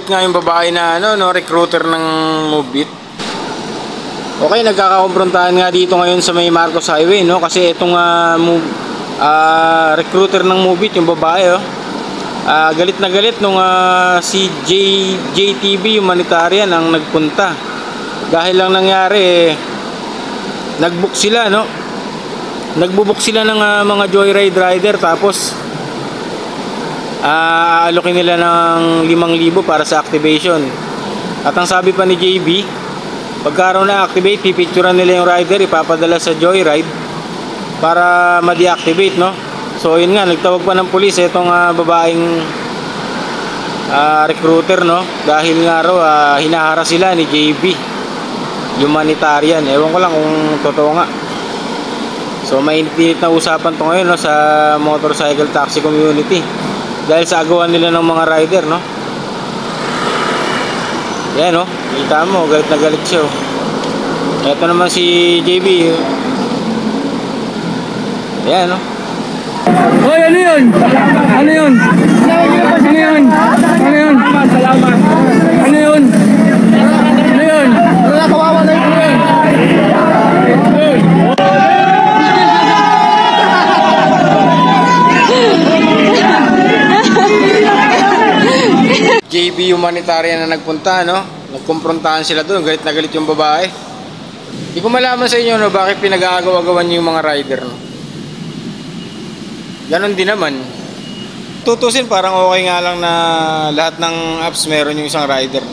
galit nga yung babae na recruiter ng Moovit. Okay, nagkakakumprontahan nga dito ngayon sa may Marcos Highway, no? Kasi itong recruiter ng Moovit, yung babae, galit na galit nung si JTB Humanitarian ang nagpunta. Dahil lang nangyari, nagbook sila, no? Nagbubook sila ng mga joyride rider, tapos aalokin nila ng 5,000 para sa activation. At ang sabi pa ni JB, pagkaroon na activate, pipicturean nila yung rider, ipapadala sa joyride para ma-deactivate, no? So yun nga, nagtawag pa ng pulis itong babaeng recruiter, no? Dahil nga raw hinahara sila ni JB Humanitarian. Ewan ko lang kung totoo nga. So mainit na usapan to ngayon, no, sa motorcycle taxi community dahil sa agawan nila ng mga rider, no? Yan, no? Kita mo, galit na galit siya, oh. Ito naman si JB. Yan, no? Hoy, ano yun? Ano yun? Ano yun? Ano yun? Salamat. Ano yun? Ano yun? Wala, kawawa na yun. Ano yun? JB Humanitarian na nagpunta, no? Nagkumprontahan sila doon, galit na galit yung babae. Hindi ko malaman sa inyo, no, bakit pinag-aagaw-agawan niyo yung mga rider, no? Ganon din naman. Tutusin, parang okay nga lang na lahat ng apps meron yung isang rider.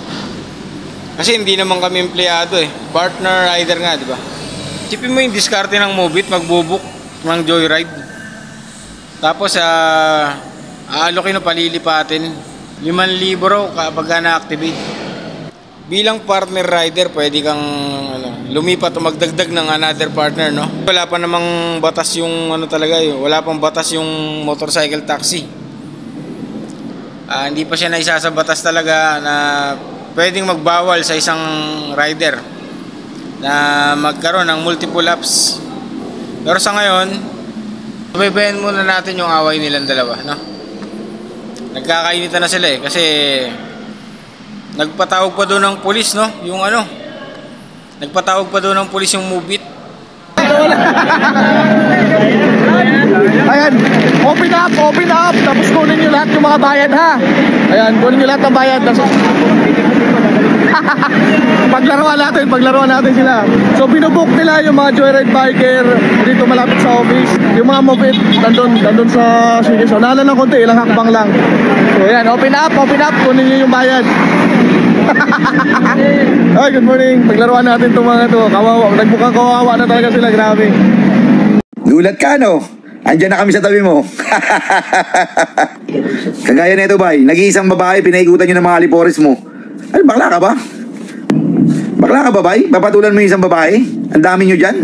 Kasi hindi naman kami empleyado, eh. Partner rider nga, di ba? Sipin mo yung diskarte ng Moovit, magbubook ng joyride. Tapos aalokin o palilipatin 5,000 raw kapag na-activate. Bilang partner rider, pwede kang lumipat o magdagdag ng another partner, no? Wala pa namang batas yung talaga yun. Wala pang batas yung motorcycle taxi. Hindi pa siya naisa sa batas talaga na pwedeng magbawal sa isang rider na magkaroon ng multiple apps. Pero sa ngayon, sabaybayan muna natin yung away nilang dalawa, no? Nagkakainitan na sila, eh, kasi nagpatawag pa doon ng pulis, no? Yung nagpatawag pa doon ng pulis yung Moovit. Ayan, open up, tapos kunin nyo lahat yung mga bayad, ha? Ayan, kunin nyo lahat ng bayad. Paglaruan natin sila. So binubook nila yung mga joyride biker dito malapit sa office. Yung mga Moovit nandun sa sige. So nalan ng konti, ilang hakbang lang. So ayan, open up, kunin nyo yung bayad. Ay, good morning. Paglaruan natin itong mga to. Kawawa, nagmukhang kawawa na talaga sila, grabe. Gulat ka, no? Andiyan na kami sa tabi mo. Kagaya na ito, bay. Nag-iisang babae, pinaikutan nyo ng mga alipores mo. Ay, bakla ka ba? Bakla ka ba, bay? Papatulan mo yung isang babae? Ang dami nyo dyan.